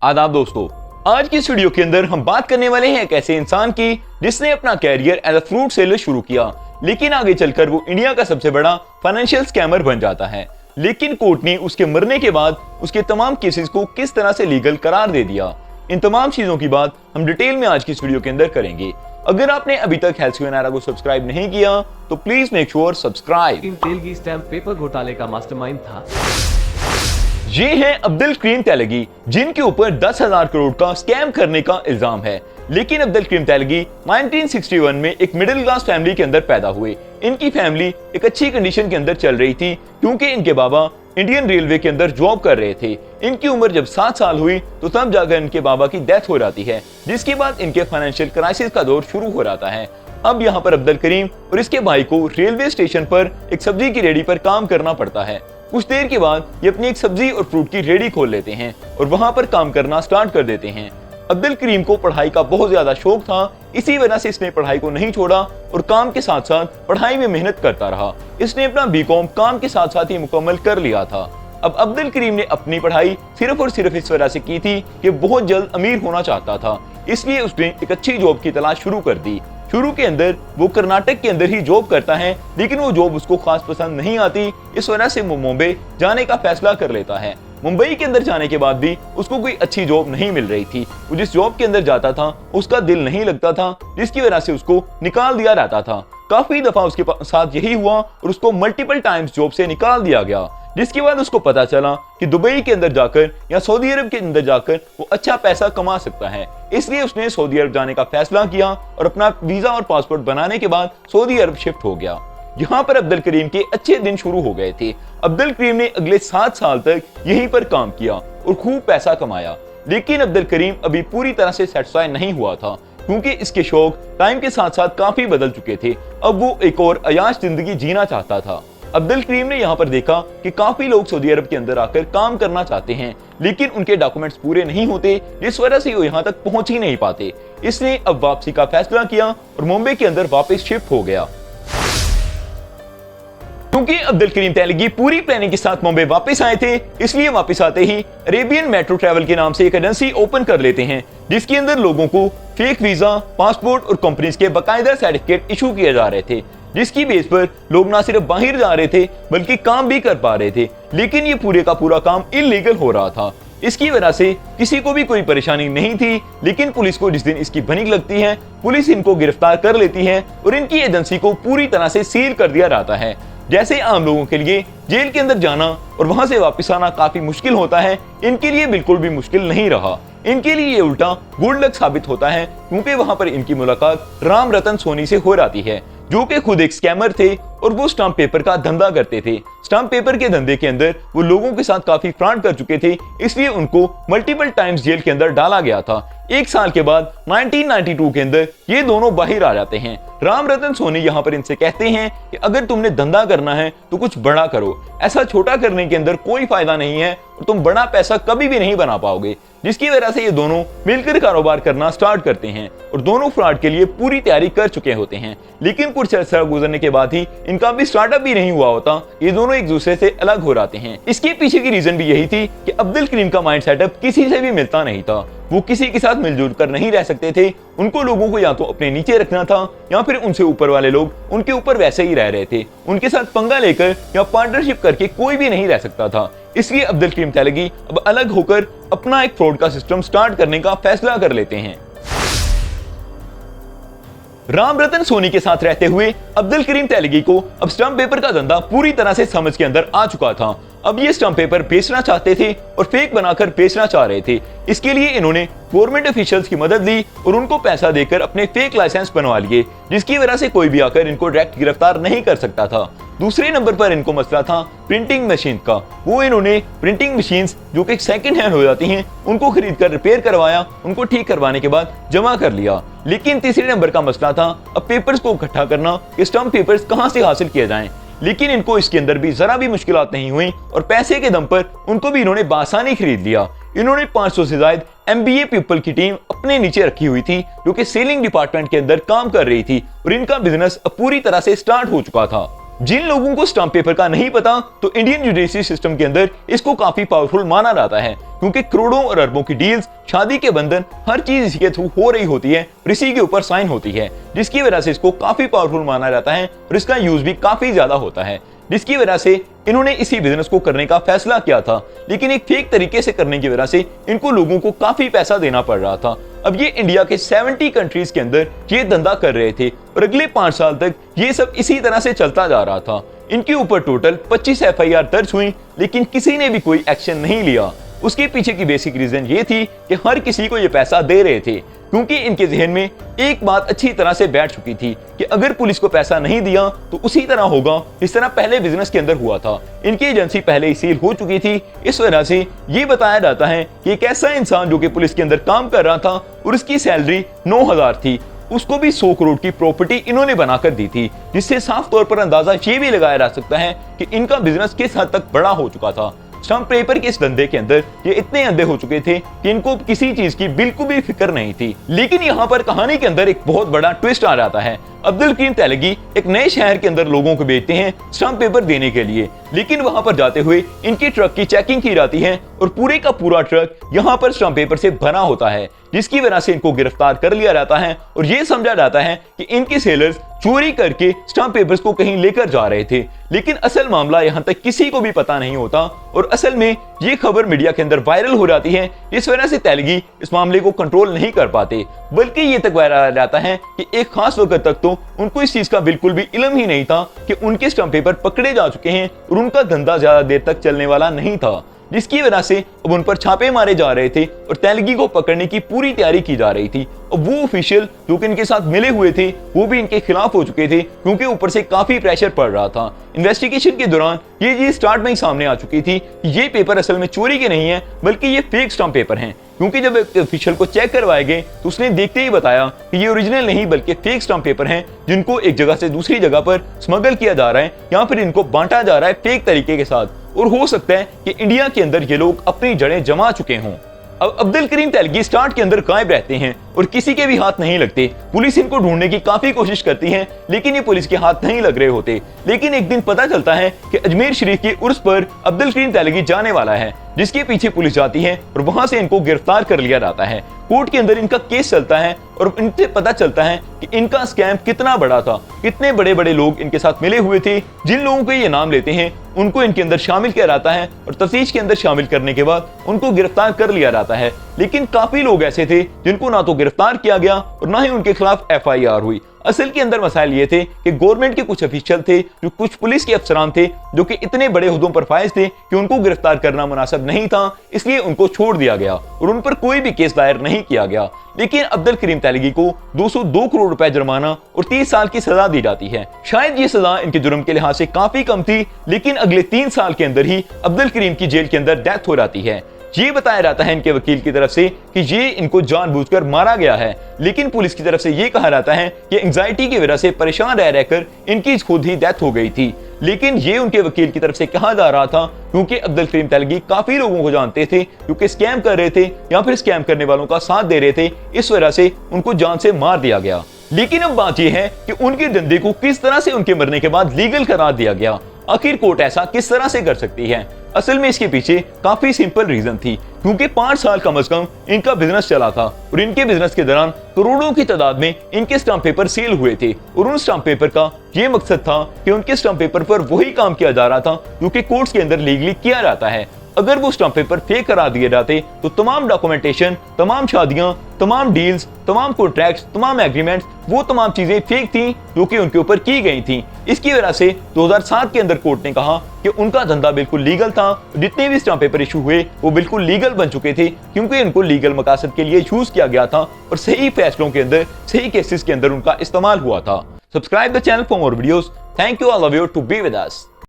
आदाब दोस्तों, आज की इस वीडियो के अंदर हम बात करने वाले हैं एक ऐसे इंसान की जिसने अपना career as a fruit seller शुरू किया, लेकिन आगे चलकर वो इंडिया का सबसे बड़ा फाइनेंशियल स्कैमर बन जाता है। लेकिन कोर्ट ने उसके मरने के बाद उसके तमाम केसेस को किस तरह से लीगल करार दे दिया, इन तमाम चीजों की बात हम डिटेल में आज की इस वीडियो के अंदर करेंगे। अगर आपने अभी तक हेल्थ नारा को सब्सक्राइब नहीं किया तो please make sure subscribe. Telgi stamp paper घोटाले का मास्टरमाइंड था। ये हैं अब्दुल करीम तेलगी, जिनके ऊपर 10,000 करोड़ का स्कैम करने का इल्जाम है। लेकिन अब्दुल करीम तेलगी 1961 में एक मिडिल क्लास फैमिली के अंदर पैदा हुए। इनकी फैमिली एक अच्छी कंडीशन के अंदर चल रही थी क्योंकि इनके बाबा इंडियन रेलवे के अंदर जॉब कर रहे थे। इनकी उम्र जब 7 साल हुई तो तब जाकर इनके बाबा की डेथ हो जाती है, जिसके बाद इनके फाइनेंशियल क्राइसिस का दौर शुरू हो जाता है। अब यहाँ पर अब्दुल करीम और इसके भाई को रेलवे स्टेशन पर एक सब्जी की रेडी पर काम करना पड़ता है। कुछ देर के बाद ये अपनी एक सब्जी और फ्रूट की रेडी खोल लेते हैं और वहां पर काम करना स्टार्ट कर देते हैं। अब्दुल करीम को पढ़ाई का बहुत ज्यादा शौक था, इसी वजह से इसने पढ़ाई को नहीं छोड़ा और काम के साथ साथ पढ़ाई में मेहनत करता रहा। इसने अपना बीकॉम काम के साथ साथ ही मुकम्मल कर लिया था। अब अब्दुल करीम ने अपनी पढ़ाई सिर्फ और सिर्फ इस वजह से की थी कि बहुत जल्द अमीर होना चाहता था, इसलिए उसने एक अच्छी जॉब की तलाश शुरू कर दी। शुरू के अंदर वो कर्नाटक के अंदर ही जॉब करता है, लेकिन वो जॉब उसको खास पसंद नहीं आती, इस वजह से वो मुंबई जाने का फैसला कर लेता है। मुंबई के अंदर जाने के बाद भी उसको कोई अच्छी जॉब नहीं मिल रही थी। वो जिस जॉब के अंदर जाता था उसका दिल नहीं लगता था, जिसकी वजह से उसको निकाल दिया जाता था। काफी दफा उसके साथ यही हुआ और उसको मल्टीपल टाइम्स जॉब से निकाल दिया गया, जिसके बाद उसको पता चला कि दुबई के अंदर जाकर या सऊदी अरब के अंदर जाकर वो अच्छा पैसा कमा सकता है। इसलिए उसने सऊदी अरब जाने का फैसला किया और अपना वीजा और पासपोर्ट बनाने के बाद सऊदी अरब शिफ्ट हो गया। यहाँ पर अब्दुल करीम के अच्छे दिन शुरू हो गए थे। अब्दुल करीम ने अगले 7 साल तक यहीं पर काम किया और खूब पैसा कमाया। लेकिन अब्दुल करीम अभी पूरी तरह से सेटिस्फाई नहीं हुआ था, क्योंकि इसके शौक टाइम के साथ साथ काफी बदल चुके थे। अब वो एक और अयाश जिंदगी जीना चाहता था। अब्दुल करीम ने यहाँ पर देखा कि काफी लोग सऊदी अरब के अंदर आकर काम करना चाहते हैं, लेकिन उनके डॉक्यूमेंट्स पूरे नहीं होते, जिस वजह से वो यहाँ तक पहुंच ही नहीं पाते। इसने अब वापसी का फैसला किया और मुंबई के अंदर वापस शिफ्ट हो गया। क्योंकि अब्दुल करीम तेलगी पूरी प्लानिंग के साथ मुंबई वापस आए थे, इसलिए वापस आते ही अरेबियन मेट्रो ट्रैवल के नाम से एक एजेंसी ओपन कर लेते हैं, जिसके अंदर लोगों को फेक वीजा, पासपोर्ट और कंपनीज के बाकायदा सर्टिफिकेट इशू किए जा रहे थे, जिसकी बेस पर लोग ना सिर्फ बाहर जा रहे थे बल्कि काम भी कर पा रहे थे। लेकिन ये पूरे का पूरा काम इलीगल हो रहा था। इसकी वजह से किसी को भी कोई परेशानी नहीं थी, लेकिन पुलिस को जिस दिन इसकी भनक लगती है, पुलिस इनको गिरफ्तार कर लेती है और इनकी एजेंसी को पूरी तरह से सील कर दिया जाता है। जैसे आम लोगों के लिए जेल के अंदर जाना और वहां से वापस आना काफी मुश्किल होता है, इनके लिए बिल्कुल भी मुश्किल नहीं रहा। इनके लिए ये उल्टा गुड लक साबित होता है, क्योंकि वहां पर इनकी मुलाकात राम रतन सोनी से हो जाती है, जो कि खुद एक स्कैमर थे और वो स्टाम्प पेपर का धंधा करते थे। स्टाम्प पेपर के धंधे के अंदर वो लोगों के साथ काफी फ्रॉड कर चुके थे, इसलिए उनको मल्टीपल टाइम्स जेल के अंदर डाला गया था। 1 साल के बाद 1992 के अंदर ये दोनों बाहर आ जाते हैं। राम रतन सोनी यहाँ पर इनसे कहते हैं कि अगर तुमने धंधा करना है तो कुछ बड़ा करो, ऐसा छोटा करने के अंदर कोई फायदा नहीं है और तुम बड़ा पैसा कभी भी नहीं बना पाओगे। जिसकी वजह से ये दोनों मिलकर कारोबार करना स्टार्ट करते हैं और दोनों फ्रॉड के लिए पूरी तैयारी कर चुके होते हैं। लेकिन कुछ अर्सा गुजरने के बाद ही इनका भी स्टार्टअप भी नहीं हुआ होता, ये दोनों एक दूसरे से अलग हो जाते हैं। इसके पीछे की रीजन भी यही थी कि अब्दुल करीम का माइंड सेटअप किसी से भी मिलता नहीं था। वो किसी के साथ मिलजुल कर नहीं रह सकते थे। उनको लोगों को या तो अपने नीचे रखना था या फिर उनसे ऊपर वाले लोग उनके ऊपर वैसे ही रह रहे थे। उनके साथ पंगा लेकर या पार्टनरशिप करके कोई भी नहीं रह सकता था। इसलिए अब्दुल करीम तेलगी अब अलग होकर अपना एक फ्रॉड का सिस्टम स्टार्ट करने का फैसला कर लेते हैं। राम रतन सोनी के साथ रहते हुए अब्दुल करीम तेलगी को अब स्टाम्प पेपर का धंधा पूरी तरह से समझ के अंदर आ चुका था। अब ये स्टाम्प पेपर बेचना चाहते थे और फेक बनाकर बेचना चाह रहे थे। इसके लिए इन्होंने गवर्नमेंट ऑफिशियल्स की मदद ली और उनको पैसा देकर अपने फेक लाइसेंस बनवा लिए, जिसकी वजह से कोई भी आकर इनको डायरेक्ट गिरफ्तार नहीं कर सकता था। दूसरे नंबर पर इनको मसला था प्रिंटिंग मशीन का। वो इन्होंने प्रिंटिंग मशीन्स जो कि सेकंड हैंड हो जाती हैं, उनको खरीद कर रिपेयर करवाया, उनको ठीक करवाने के बाद जमा कर लिया। लेकिन तीसरे नंबर का मसला था अब पेपर्स को इकट्ठा करना कि स्टाम्प पेपर्स कहां से हासिल किए जाएं। लेकिन इनको इसके अंदर भी जरा भी मुश्किलात नहीं हुई और पैसे के दम पर उनको भी इन्होंने बासानी खरीद लिया। इन्होंने 500 से ज्यादा MBA पीपल की टीम अपने नीचे रखी हुई थी, जो कि सेलिंग डिपार्टमेंट के अंदर काम कर रही थी और इनका बिजनेस अब पूरी तरह से स्टार्ट हो चुका था। जिन लोगों को स्टाम्प पेपर का नहीं पता, तो इंडियन जुडिशरी सिस्टम के अंदर इसको काफी पावरफुल माना जाता है, क्योंकि करोड़ों और अरबों की डील्स, शादी के बंधन, हर चीज इसी के थ्रू हो रही होती है और इसी के ऊपर साइन होती है, जिसकी वजह से इसको काफी पावरफुल माना जाता है और इसका यूज भी काफी ज्यादा होता है, जिसकी वजह से इन्होंने इसी बिजनेस को करने का फैसला किया था। लेकिन एक फेक तरीके से करने की वजह से इनको लोगों को काफी पैसा देना पड़ रहा था। अब ये इंडिया के 70 कंट्रीज के अंदर ये धंधा कर रहे थे और अगले 5 साल तक ये सब इसी तरह से चलता जा रहा था। इनके ऊपर टोटल 25 FIR दर्ज हुई, लेकिन किसी ने भी कोई एक्शन नहीं लिया। उसके पीछे की बेसिक रीजन ये थी कि हर किसी को ये पैसा दे रहे थे, क्योंकि इनके जहन में एक बात अच्छी तरह से बैठ चुकी थी कि अगर पुलिस को पैसा नहीं दिया तो उसी तरह होगा जिस तरह पहले बिजनेस के अंदर हुआ था। इनकी एजेंसी पहले ही सील हो चुकी थी। इस वजह से ये बताया जाता है कि एक ऐसा इंसान जो कि पुलिस के अंदर काम कर रहा था और उसकी सैलरी 9,000 थी, उसको भी 100 करोड़ की प्रॉपर्टी इन्होंने बनाकर दी थी, जिससे साफ तौर पर अंदाजा ये भी लगाया जा सकता है कि इनका बिजनेस किस हद तक बड़ा हो चुका था। स्टाम्प पेपर के इस धंधे के अंदर ये इतने अंधे हो चुके थे कि इनको किसी चीज की बिल्कुल भी फिक्र नहीं थी। लेकिन यहाँ पर कहानी के अंदर एक बहुत बड़ा ट्विस्ट आ जाता है। अब्दुल करीम तैलगी एक नए शहर के अंदर लोगों को भेजते हैं स्टाम्प पेपर देने के लिए, लेकिन वहां पर जाते हुए इनकी ट्रक की चेकिंग की जाती है और पूरे का पूरा ट्रक यहाँ पर स्टाम्प पेपर से भरा होता है, जिसकी वजह से इनको गिरफ्तार कर लिया जाता है और ये समझा जाता है कि इनके सेलर्स चोरी करके स्टाम्प पेपर्स को कहीं लेकर जा रहे थे। लेकिन असल मामला यहाँ तक किसी को भी पता नहीं होता और असल में ये खबर मीडिया के अंदर वायरल हो जाती है। इस वजह से तैलगी इस मामले को कंट्रोल नहीं कर पाते, बल्कि ये तक वायरल आ जाता है कि एक खास वक्त तक तो उनको इस चीज का बिल्कुल भी इल्म ही नहीं था कि उनके स्टाम्प पेपर पकड़े जा चुके हैं और उनका धंधा ज्यादा देर तक चलने वाला नहीं था, जिसकी वजह से अब उन पर छापे मारे जा रहे थे और तैलगी को पकड़ने की पूरी तैयारी की जा रही थी। अब वो ऑफिशियल जो कि इनके साथ मिले हुए थे वो भी इनके खिलाफ हो चुके थे, क्योंकि ऊपर से काफी प्रेशर पड़ रहा था। इन्वेस्टिगेशन के दौरान ये चीज स्टार्ट में ही सामने आ चुकी थी कि ये पेपर असल में चोरी के नहीं है, बल्कि ये फेक स्टाम्प पेपर हैं, क्योंकि जब ऑफिशियल को चेक करवाए गए तो उसने देखते ही बताया कि ये ओरिजिनल नहीं बल्कि फेक स्टाम्प पेपर हैं, जिनको एक जगह से दूसरी जगह पर स्मगल किया जा रहा है या फिर इनको बांटा जा रहा है फेक तरीके के साथ, और हो सकता है कि इंडिया के अंदर ये लोग अपनी जड़ें जमा चुके हों। अब अब्दुल करीम तैलगी स्टार्ट के अंदर गायब रहते हैं और किसी के भी हाथ नहीं लगते। पुलिस इनको ढूंढने की काफी कोशिश करती है, लेकिन ये पुलिस के हाथ नहीं लग रहे होते। लेकिन एक दिन पता चलता है कि अजमेर शरीफ की उर्स पर अब्दुल करीम तैलगी जाने वाला है, जिसके पीछे पुलिस जाती है और वहां से इनको गिरफ्तार कर लिया जाता है। कोर्ट के अंदर इनका केस चलता है और इनसे पता चलता है कि इनका स्कैम कितना बड़ा था, कितने बड़े बड़े लोग इनके साथ मिले हुए थे। जिन लोगों को ये नाम लेते हैं उनको इनके अंदर शामिल किया जाता है और तफ्तीश के अंदर शामिल करने के बाद उनको गिरफ्तार कर लिया जाता है। लेकिन काफी लोग ऐसे थे जिनको ना तो गिरफ्तार किया गया और ना ही उनके खिलाफ FIR हुई। असल के अंदर मसाइल ये थे कि गवर्नमेंट के कुछ ऑफिशियल थे, जो कुछ पुलिस के अफसरान थे, जो कि इतने बड़े ओहदों पर फाइज थे कि उनको गिरफ्तार करना मुनासिब नहीं था, इसलिए उनको छोड़ दिया गया और उन पर कोई भी केस दायर नहीं किया गया। लेकिन अब्दुल करीम तैलगी को 202 करोड़ रुपए जुर्माना और 30 साल की सजा दी जाती है। शायद ये सजा इनके जुर्म के लिहाज से काफी कम थी, लेकिन अगले 3 साल के अंदर ही अब्दुल करीम की जेल के अंदर डेथ हो जाती है। ये बताया जाता है इनके वकील की तरफ से कि ये इनको जानबूझकर मारा गया है, लेकिन पुलिस की तरफ से ये कहा जाता है कि एंजाइटी की वजह से परेशान रह रहकर इनकी खुद ही डेथ हो गई थी। लेकिन ये उनके वकील की तरफ से कहा जा रहा था, क्योंकि अब्दुल करीम तैलगी काफी लोगों को जानते थे जो कि स्कैम कर रहे थे या फिर स्कैम करने वालों का साथ दे रहे थे, इस वजह से उनको जान से मार दिया गया। लेकिन अब बात यह है कि उनके धंधे को किस तरह से उनके मरने के बाद लीगल करार दिया गया। आखिर कोर्ट ऐसा किस तरह से कर सकती है? असल में इसके पीछे काफी सिंपल रीजन थी, क्योंकि 5 साल कम से कम इनका बिजनेस चला था और इनके बिजनेस के दौरान करोड़ों की तादाद में इनके स्टाम्प पेपर सेल हुए थे और उन स्टाम्प पेपर का ये मकसद था कि उनके स्टाम्प पेपर पर वही काम किया जा रहा था जो कि कोर्ट्स के अंदर लीगली किया जाता है। अगर वो स्टाम्प पेपर फेक करा दिए जाते तो तमाम डॉक्यूमेंटेशन, तमाम शादियां, तमाम डील्स, तमाम कॉन्ट्रैक्ट्स, तमाम एग्रीमेंट्स, वो तमाम चीजें फेक थी जो कि उनके ऊपर की गई थी। इसकी वजह से 2007 के अंदर कोर्ट ने कहा कि उनका धंधा बिल्कुल लीगल था। जितने भी स्टाम्प पेपर इशू हुए वो बिल्कुल लीगल बन चुके थे, क्योंकि इनको लीगल मकासद के लिए यूज किया गया था और सही फैसलों के अंदर, सही केसेस के अंदर उनका इस्तेमाल हुआ था। Subscribe the channel for more videos. Thank you, I love you to be with us.